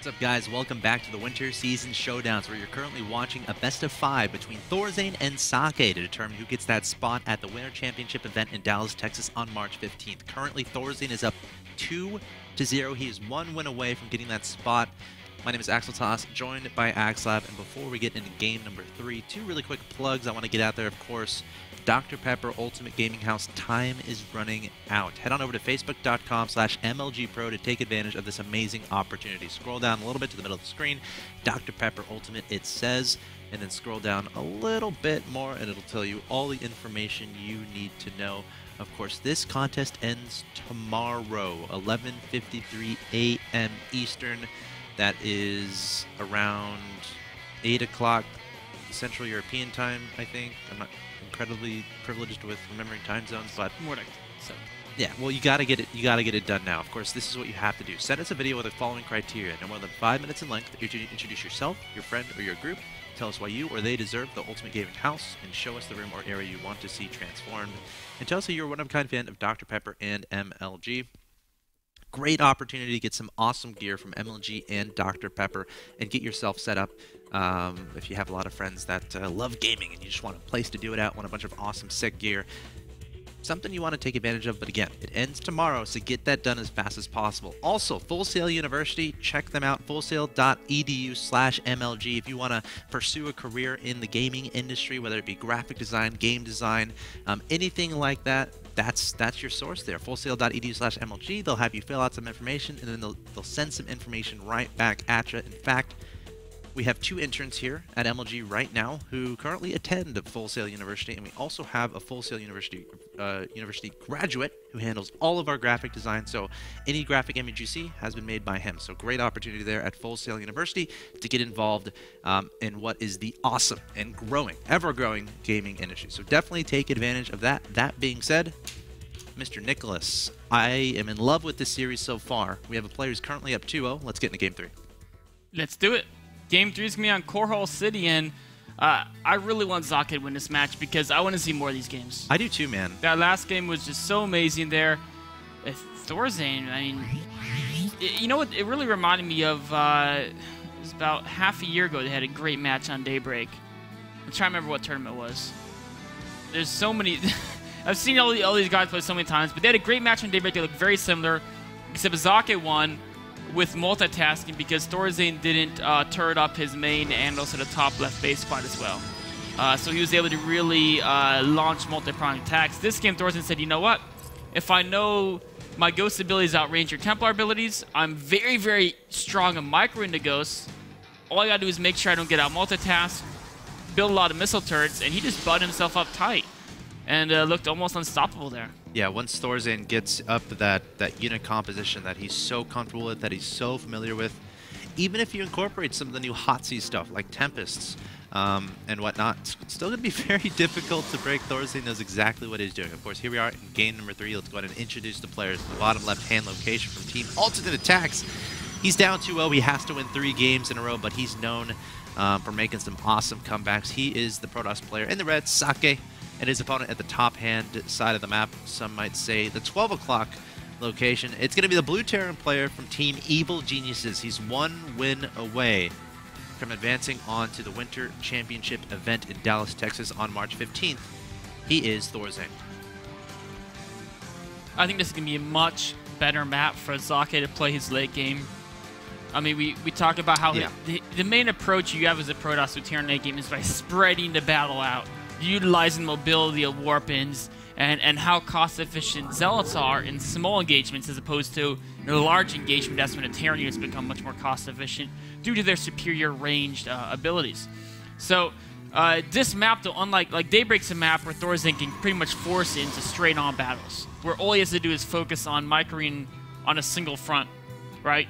What's up, guys? Welcome back to the Winter Season Showdowns, where you're currently watching a best-of-5 between Thorzain and Socke to determine who gets that spot at the Winter Championship event in Dallas, Texas on March 15th. Currently, Thorzain is up 2-0. He is 1 win away from getting that spot. My name is axeltoss, joined by axslav, and before we get into game number 3, 2 really quick plugs I want to get out there. Of course, Dr. Pepper Ultimate Gaming House time is running out. Head on over to facebook.com/MLGpro to take advantage of this amazing opportunity. Scroll down a little bit to the middle of the screen, Dr. Pepper Ultimate it says, and then scroll down a little bit more and it'll tell you all the information you need to know. Of course, this contest ends tomorrow, 11:53 a.m. Eastern. That is around 8 o'clock Central European time, I think. I'm not incredibly privileged with remembering time zones, but more like so. Yeah, well, you gotta get it. You gotta get it done now. Of course, this is what you have to do. Send us a video with the following criteria: no more than 5 minutes in length. Introduce yourself, your friend, or your group. Tell us why you or they deserve the Ultimate Gaming House, and show us the room or area you want to see transformed. And tell us that you're a one-of-a-kind fan of Dr. Pepper and MLG. Great opportunity to get some awesome gear from MLG and Dr. Pepper and get yourself set up. If you have a lot of friends that love gaming and you just want a place to do it at, want a bunch of awesome, sick gear, something you want to take advantage of. But again, it ends tomorrow, so get that done as fast as possible. Also, Full Sail University, check them out, fullsail.edu/MLG. If you want to pursue a career in the gaming industry, whether it be graphic design, game design, anything like that, that's your source there. fullsail.edu/MLG. They'll have you fill out some information, and then they'll send some information right back at you. In fact, we have 2 interns here at MLG right now who currently attend Full Sail University, and we also have a Full Sail University graduate who handles all of our graphic design. So any graphic image you see has been made by him. So great opportunity there at Full Sail University to get involved in what is the awesome and growing, ever-growing gaming industry. So definitely take advantage of that. That being said, Mr. Nicholas, I am in love with this series so far. We have a player who's currently up 2-0. Let's get into game 3. Let's do it. Game 3 is going to be on Coral City, and I really want Socke to win this match because I want to see more of these games. I do too, man. That last game was just so amazing there. Thorzain, I mean, you know what? It really reminded me of, it was about half a year ago they had a great match on Daybreak. I'm trying to remember what tournament it was. There's so many... I've seen all these guys play so many times, but they had a great match on Daybreak. They look very similar, except Socke won with multitasking because Thorzain didn't turret up his main and also the top left base spot as well. So he was able to really launch multi-pronged attacks. This game, Thorzain said, you know what? If I know my ghost abilities outrange your Templar abilities, I'm very, very strong on microing the ghosts. All I gotta do is make sure I don't get out multitask, build a lot of missile turrets, and he just butted himself up tight and looked almost unstoppable there. Yeah, once Thorzain gets up that unit composition that he's so comfortable with, that he's so familiar with, even if you incorporate some of the new hot seas stuff like Tempests and whatnot, it's still going to be very difficult to break. Thorzain knows exactly what he's doing. Of course, here we are in game number 3. Let's go ahead and introduce the players. The bottom left-hand location from Team Alternate Attacks. He's down 2-0. He has to win 3 games in a row, but he's known for making some awesome comebacks. He is the Protoss player in the red, Socke, and his opponent at the top-hand side of the map, some might say the 12 o'clock location. It's going to be the blue Terran player from Team Evil Geniuses. He's 1 win away from advancing on to the Winter Championship event in Dallas, Texas on March 15th. He is Thorzain. I think this is going to be a much better map for Socke to play his late game. I mean, we talk about how the main approach you have as a Protoss with Terran late game is by spreading the battle out, utilizing mobility of warpins, and how cost-efficient Zealots are in small engagements as opposed to a large engagement. That's when the Terran units become much more cost-efficient due to their superior ranged abilities. So this map, though, unlike Daybreak's a map where Thorzain can pretty much force it into straight-on battles, where all he has to do is focus on microing on a single front, right?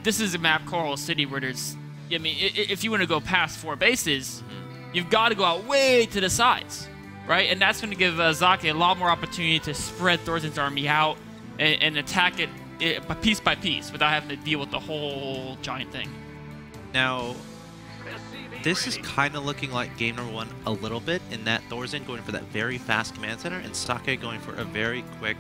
This is a map, Coral City, where there's, I mean, if you want to go past 4 bases, you've got to go out way to the sides, right? And that's going to give Socke a lot more opportunity to spread Thorzain's army out and attack it piece by piece without having to deal with the whole giant thing. Now, this is kind of looking like game number 1 a little bit, in that Thorzain going for that very fast command center and Socke going for a very quick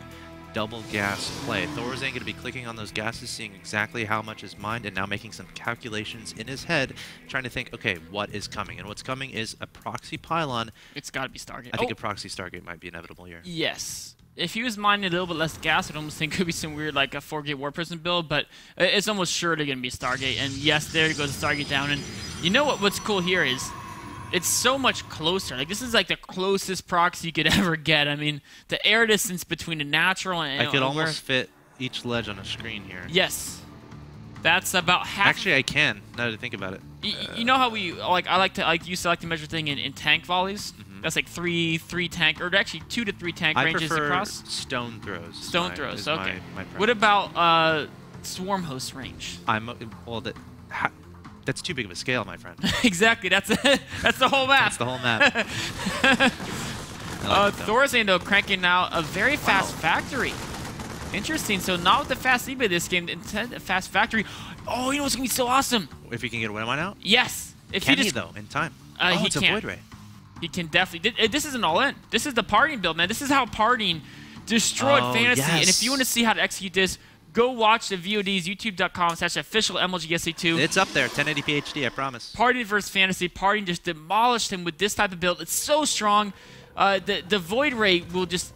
double gas play. Thorzain going to be clicking on those gases, seeing exactly how much is mined, and now making some calculations in his head, trying to think, okay, what is coming? And what's coming is a proxy pylon. It's got to be Stargate. I think a proxy Stargate might be inevitable here. Yes. If he was mining a little bit less gas, I'd almost think it could be some weird, like, a 4-gate War Prison build, but it's almost sure to going to be Stargate. And yes, there goes the Stargate down. And you know what's cool here is it's so much closer. Like, this is like the closest proxy you could ever get. I mean, the air distance between a natural and... I could almost fit each ledge on a screen here. Yes. That's about half... Actually, I can, now that I think about it. You know how we... I used to like to measure thing in tank volleys? That's like three tank, or actually 2 to 3 tank ranges across. Stone throws. Stone throws. Okay. My what about swarm host range? That's too big of a scale, my friend. Exactly. That's the whole map. That's the whole map. Thorzain though cranking out a very fast factory. Interesting. So not with the fast eBay this game, instead a fast factory. Oh, you know what's gonna be so awesome? If he can get a win out? Yes. If can he though in time? He it's can. a void ray. He can definitely. This isn't all in. This is the partying build, man. This is how partying destroyed Fantasy. Yes. And if you want to see how to execute this, go watch the VODs, youtube.com/official MLGSA2. It's up there, 1080p HD, I promise. Partying versus Fantasy. Partying just demolished him with this type of build. It's so strong. The void ray will just...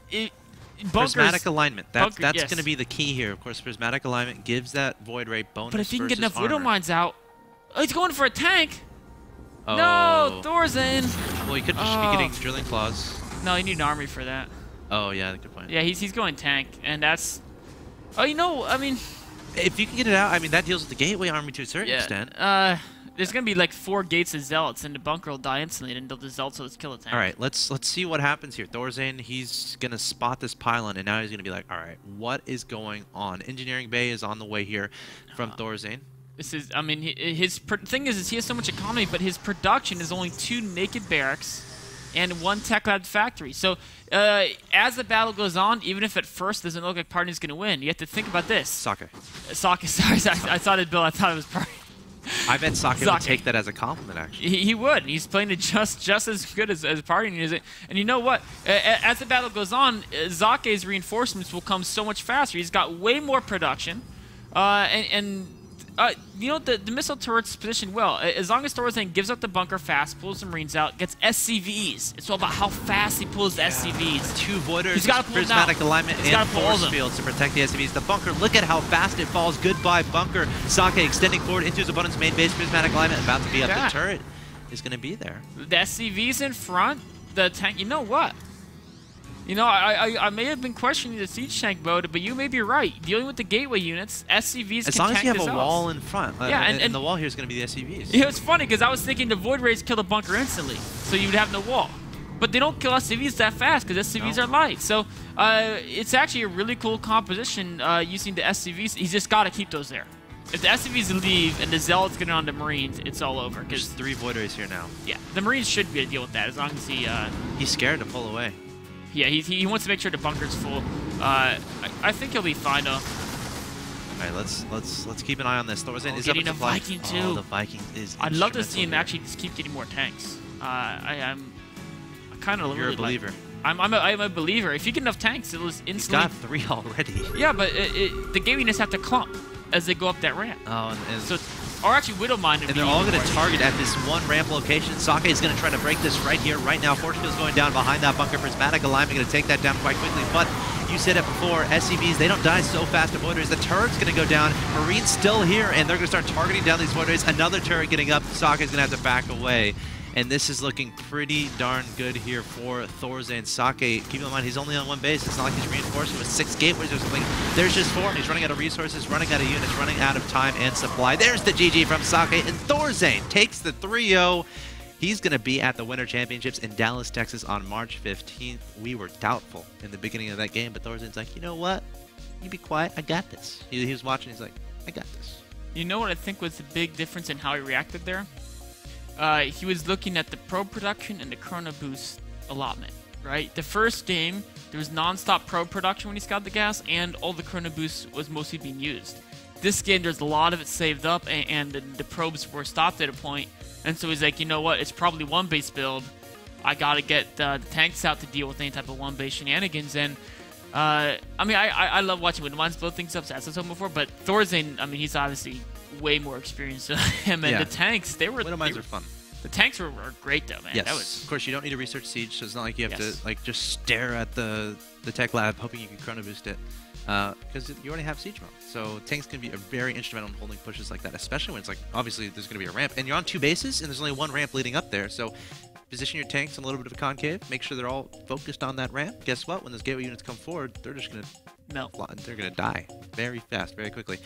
Prismatic alignment. That's yes. going to be the key here. Of course, prismatic alignment gives that void ray bonus. But if he can get enough armor. Widow Mines out... Oh, he's going for a tank! Oh. No, Thorzain! Well, he could just be getting drilling claws. No, you need an army for that. Oh, yeah, good point. Yeah, he's going tank, and that's... Oh, you know, I mean... If you can get it out, I mean, that deals with the gateway army to a certain extent. There's going to be like 4 gates of Zealots, and the bunker will die instantly until the Zealots will kill a tank. All right, let's see what happens here. Thorzain, he's going to spot this pylon, and now he's going to be like, all right, what is going on? Engineering Bay is on the way here from Thorzain. This is, I mean, his thing is he has so much economy, but his production is only 2 naked barracks and 1 tech lab factory. So as the battle goes on, even if at first doesn't look like Party's going to win, you have to think about this. Socke. Sorry, I thought it, Bill. I thought it was Party. I bet Socke would take that as a compliment, actually. He would. He's playing it just as good as Party. And you know what? As the battle goes on, Zake's reinforcements will come so much faster. He's got way more production. You know, the missile turret's positioned well. As long as Thorzain gives up the bunker fast, pulls the Marines out, gets SCVs. It's all about how fast he pulls the SCVs. 2 voiders, He's got to pull prismatic alignment, and force them. fields to protect the SCVs. The bunker, look at how fast it falls. Goodbye, bunker. Socke extending forward into his opponent's main base. Prismatic alignment about to be up. The turret is going to be there. The SCVs in front, the tank. You know what? You know, I may have been questioning the siege tank mode, but you may be right. Dealing with the gateway units, SCVs as can long as you have a wall in front. And the wall here is going to be the SCVs. Yeah, it's funny because I was thinking the void rays kill the bunker instantly, so you'd have no wall. But they don't kill SCVs that fast because SCVs are light. So it's actually a really cool composition using the SCVs. He's just got to keep those there. If the SCVs leave and the Zealots get on the Marines, it's all over. There's 3 void rays here now. Yeah, the Marines should be able to deal with that as long as he... He's scared to pull away. Yeah, he wants to make sure the bunker's full. I think he'll be fine though. All right, let's keep an eye on this. Thorzain is getting up a Viking too. Oh, the Viking is. I'd love to see him actually just keep getting more tanks. I kind of. You're a believer. I'm a believer. If you get enough tanks, it'll instantly. He's got 3 already. Yeah, but the gaming just have to clump as they go up that ramp. Oh, and so. Or actually, Widow Mine. And they're all going to target at this one ramp location. Socke is going to try to break this right here, right now. Force field's going down behind that bunker. Prismatic alignment going to take that down quite quickly. But you said it before, SCVs, they don't die so fast to voiders. The turret's going to go down. Marines still here, and they're going to start targeting down these voiders. Another turret getting up. Socke is going to have to back away. And this is looking pretty darn good here for Thorzain. Socke, keep in mind, he's only on 1 base. It's not like he's reinforcing with 6 gateways or something. There's just 4. He's running out of resources, running out of units, running out of time and supply. There's the GG from Socke, and Thorzain takes the 3-0. He's going to be at the Winter Championships in Dallas, Texas on March 15th. We were doubtful in the beginning of that game, but Thorzain's like, you know what? You be quiet. I got this. He was watching. He's like, I got this. You know what I think was the big difference in how he reacted there? He was looking at the pro production and the Chrono Boost allotment, right? The first game, there was non-stop pro production when he scouted the gas, and all the Chrono Boost was mostly being used. This game, there's a lot of it saved up, and the probes were stopped at a point, and so he's like, you know what, it's probably 1-base build. I gotta get the tanks out to deal with any type of 1-base shenanigans, and I mean, I love watching Wintermines blow things up, as I told before, but Thorzain, I mean, he's obviously way more experienced than him, and the tanks, Wintermines are fun. The tanks were great, though, man. Yes, of course, you don't need to research Siege, so it's not like you have to like just stare at the tech lab hoping you can chrono boost it, because you already have Siege mode. So tanks can be very instrumental in holding pushes like that, especially when it's like, obviously, there's going to be a ramp, and you're on 2 bases, and there's only 1 ramp leading up there, so position your tanks in a little bit of a concave, make sure they're all focused on that ramp. Guess what? When those gateway units come forward, they're just going to melt. They're going to die very fast, very quickly.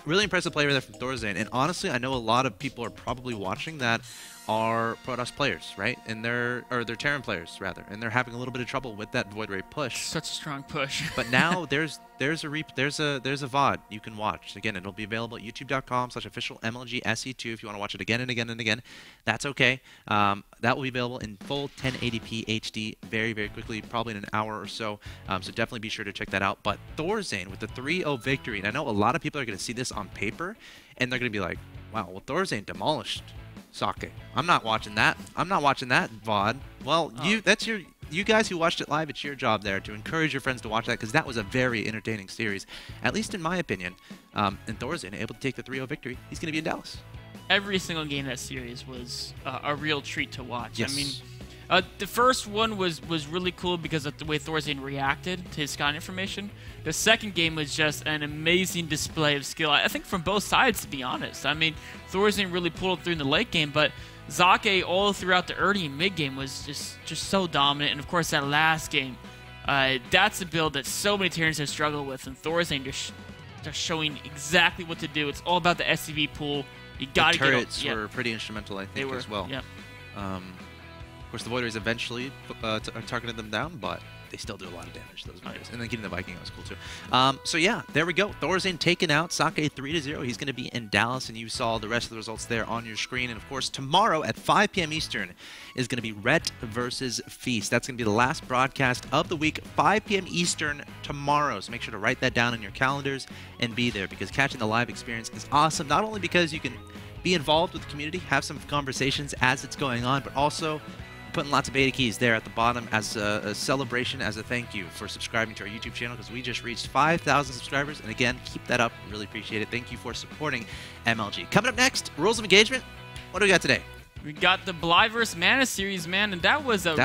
Really impressive player there from Thorzain. And honestly, I know a lot of people are probably watching that are Protoss players, right? And they're Terran players rather, and they're having a little bit of trouble with that Void Ray push. Such a strong push. But now there's a VOD you can watch. Again, it'll be available at youtube.com/official MLG SE2 if you want to watch it again and again and again. That's okay. That will be available in full 1080p HD very, very quickly, probably in an hour or so. So definitely be sure to check that out. But Thorzain with the 3-0 victory, and I know a lot of people are going to see this on paper, and they're going to be like, wow, well, Thorzain demolished Socke. I'm not watching that. I'm not watching that VOD. Well, you guys who watched it live, it's your job there to encourage your friends to watch that, because that was a very entertaining series, at least in my opinion. And Thorzain able to take the 3-0 victory. He's going to be in Dallas. Every single game of that series was a real treat to watch. Yes. I mean, the first one was really cool because of the way Thorzain reacted to his scout information. The second game was just an amazing display of skill, I think from both sides, to be honest. I mean, Thorzain really pulled through in the late game, but Socke all throughout the early and mid game was just so dominant. And of course, that last game, that's a build that so many Terrans have struggled with, and Thorzain just showing exactly what to do. It's all about the SCV pool. You got to get turrets were pretty instrumental, I think, as well. Yep. Of course, the Void Rays eventually targeted them down, but they still do a lot of damage, those Void Rays. And then getting the Viking was cool, too. So, yeah, there we go. Thorzain taken out, Socke 3-0. He's going to be in Dallas, and you saw the rest of the results there on your screen. And, of course, tomorrow at 5 p.m. Eastern is going to be Ret versus Feast. That's going to be the last broadcast of the week, 5 p.m. Eastern tomorrow. So make sure to write that down in your calendars and be there, because catching the live experience is awesome, not only because you can be involved with the community, have some conversations as it's going on, but also putting lots of beta keys there at the bottom as a celebration, as a thank you for subscribing to our YouTube channel, because we just reached 5,000 subscribers. And again, keep that up. Really appreciate it. Thank you for supporting MLG. Coming up next, rules of engagement. What do we got today? We got the Bly vs. Mana series, man, and that was a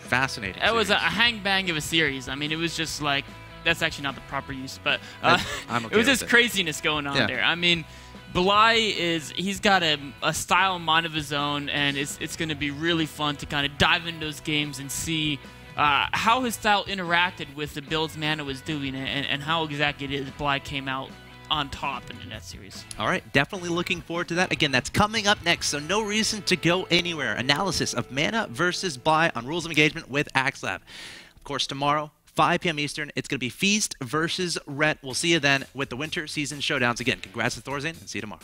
fascinating. That was a hang bang of a series. I mean, it was just like, that's actually not the proper use, but I'm okay it was with just craziness going on there. I mean, Bly he's got a style and mind of his own, and it's going to be really fun to kind of dive into those games and see how his style interacted with the builds Mana was doing, and how exactly it is Bly came out on top in that series. All right, definitely looking forward to that. Again, that's coming up next, so no reason to go anywhere. Analysis of Mana versus Bly on Rules of Engagement with axslav. Of course, tomorrow, 5 p.m. Eastern, it's going to be Feast versus Ret. We'll see you then with the Winter Season Showdowns. Again, congrats to Thorzain, and see you tomorrow.